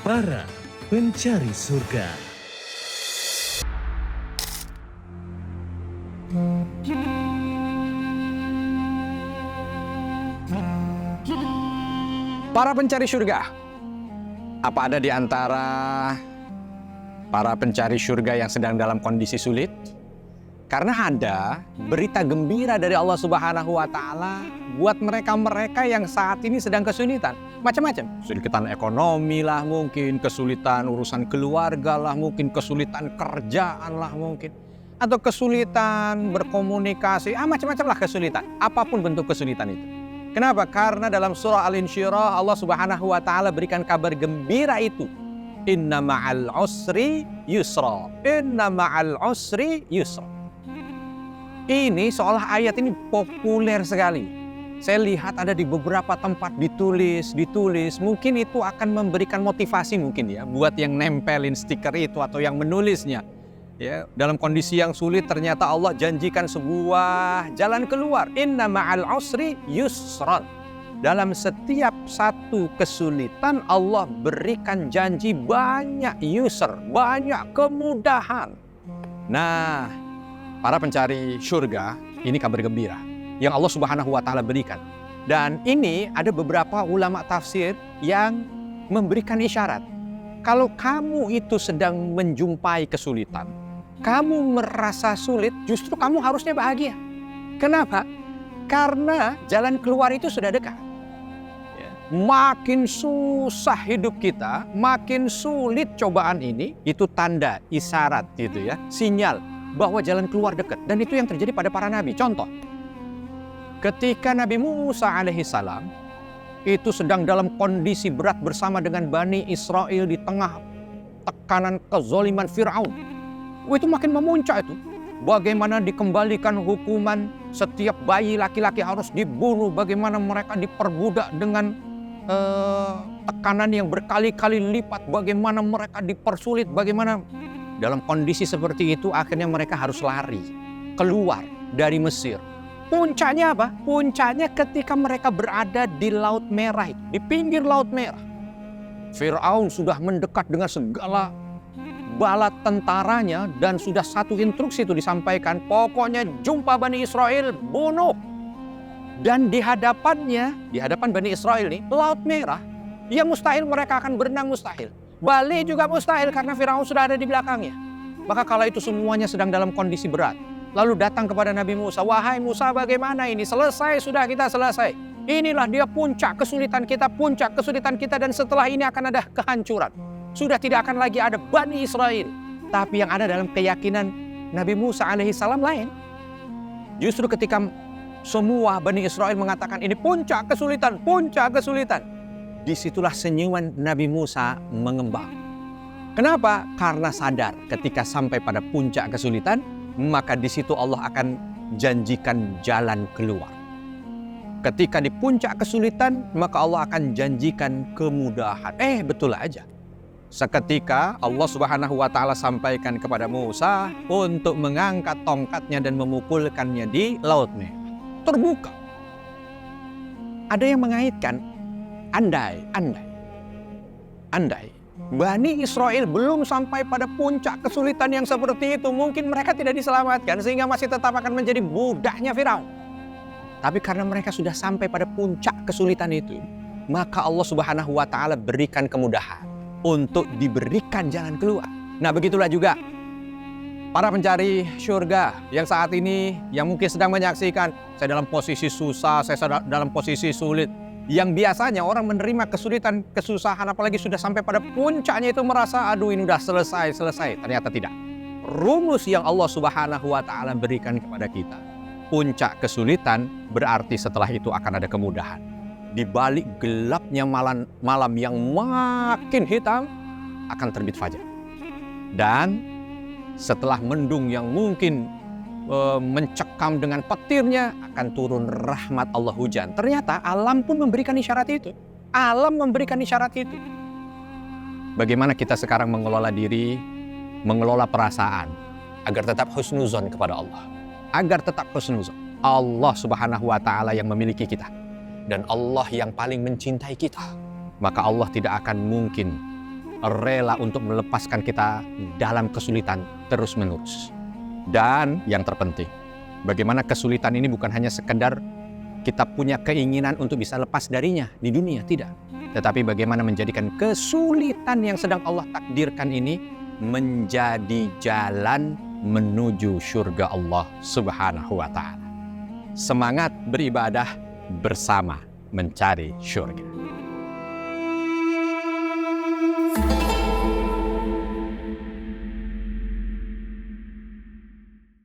Para pencari surga. Para pencari surga, apa ada di antara para pencari surga yang sedang dalam kondisi sulit? Karena ada berita gembira dari Allah Subhanahu wa Ta'ala buat mereka-mereka yang saat ini sedang kesulitan. Macam-macam. Kesulitan ekonomi lah mungkin, kesulitan urusan keluarga lah mungkin, kesulitan kerjaan lah mungkin. Atau kesulitan berkomunikasi, macam-macam lah kesulitan. Apapun bentuk kesulitan itu. Kenapa? Karena dalam surah Al-Insyirah Allah Subhanahu wa Ta'ala berikan kabar gembira itu. Inna ma'al usri yusra. Inna ma'al usri yusra. Ini seolah ayat ini populer sekali. Saya lihat ada di beberapa tempat ditulis. Mungkin itu akan memberikan motivasi mungkin ya buat yang nempelin stiker itu atau yang menulisnya. Ya, dalam kondisi yang sulit ternyata Allah janjikan sebuah jalan keluar. Inna ma'al usri yusran. Dalam setiap satu kesulitan Allah berikan janji banyak yusr, banyak kemudahan. Nah, para pencari surga, ini kabar gembira yang Allah Subhanahu wa Ta'ala berikan. Dan ini ada beberapa ulama tafsir yang memberikan isyarat. Kalau kamu itu sedang menjumpai kesulitan, kamu merasa sulit, justru kamu harusnya bahagia. Kenapa? Karena jalan keluar itu sudah dekat. Makin susah hidup kita, makin sulit cobaan ini, itu tanda, isyarat gitu ya, sinyal bahwa jalan keluar dekat. Dan itu yang terjadi pada para nabi. Contoh, ketika Nabi Musa alaihissalam itu sedang dalam kondisi berat bersama dengan Bani Israel di tengah tekanan kezaliman Fir'aun. Itu makin memuncak itu. Bagaimana dikembalikan hukuman setiap bayi laki-laki harus dibunuh. Bagaimana mereka diperbudak dengan tekanan yang berkali-kali lipat. Bagaimana mereka dipersulit. Bagaimana dalam kondisi seperti itu akhirnya mereka harus lari keluar dari Mesir. Puncaknya apa? Puncaknya ketika mereka berada di Laut Merah, di pinggir Laut Merah. Fir'aun sudah mendekat dengan segala bala tentaranya dan sudah satu instruksi itu disampaikan. Pokoknya jumpa Bani Israel, bunuh. Dan di hadapan Bani Israel ini, Laut Merah, yang mustahil mereka akan berenang mustahil. Balik juga mustahil karena Firaun sudah ada di belakangnya. Maka kala itu semuanya sedang dalam kondisi berat. Lalu datang kepada Nabi Musa, wahai Musa bagaimana ini? Selesai, sudah kita selesai. Inilah dia puncak kesulitan kita dan setelah ini akan ada kehancuran. Sudah tidak akan lagi ada Bani Israel. Tapi yang ada dalam keyakinan Nabi Musa alaihissalam lain. Justru ketika semua Bani Israel mengatakan ini puncak kesulitan. Disitulah senyuman Nabi Musa mengembang. Kenapa? Karena sadar ketika sampai pada puncak kesulitan, maka di situ Allah akan janjikan jalan keluar. Ketika di puncak kesulitan, maka Allah akan janjikan kemudahan. Betul aja. Seketika Allah Subhanahu wa Ta'ala sampaikan kepada Musa untuk mengangkat tongkatnya dan memukulkannya di Laut Merah. Terbuka. Ada yang mengaitkan Andai Bani Israel belum sampai pada puncak kesulitan yang seperti itu, mungkin mereka tidak diselamatkan sehingga masih tetap akan menjadi budaknya Firaun. Tapi karena mereka sudah sampai pada puncak kesulitan itu, maka Allah Subhanahu wa Ta'ala berikan kemudahan untuk diberikan jalan keluar. Nah, begitulah juga para pencari surga yang saat ini yang mungkin sedang menyaksikan, saya dalam posisi susah, saya dalam posisi sulit. Yang biasanya orang menerima kesulitan, kesusahan, apalagi sudah sampai pada puncaknya itu merasa, aduh ini udah selesai. Ternyata tidak. Rumus yang Allah Subhanahu wa Ta'ala berikan kepada kita. Puncak kesulitan berarti setelah itu akan ada kemudahan. Di balik gelapnya malam yang makin hitam, akan terbit fajar. Dan setelah mendung yang mungkin mencekam dengan petirnya, akan turun rahmat Allah hujan. Ternyata alam pun memberikan isyarat itu. Bagaimana kita sekarang mengelola diri, mengelola perasaan agar tetap husnuzon kepada Allah. Allah Subhanahu wa Ta'ala yang memiliki kita dan Allah yang paling mencintai kita. Maka Allah tidak akan mungkin rela untuk melepaskan kita dalam kesulitan terus-menerus. Dan yang terpenting, bagaimana kesulitan ini bukan hanya sekedar kita punya keinginan untuk bisa lepas darinya di dunia, tidak. Tetapi bagaimana menjadikan kesulitan yang sedang Allah takdirkan ini menjadi jalan menuju surga Allah Subhanahu wa Ta'ala. Semangat beribadah bersama mencari surga.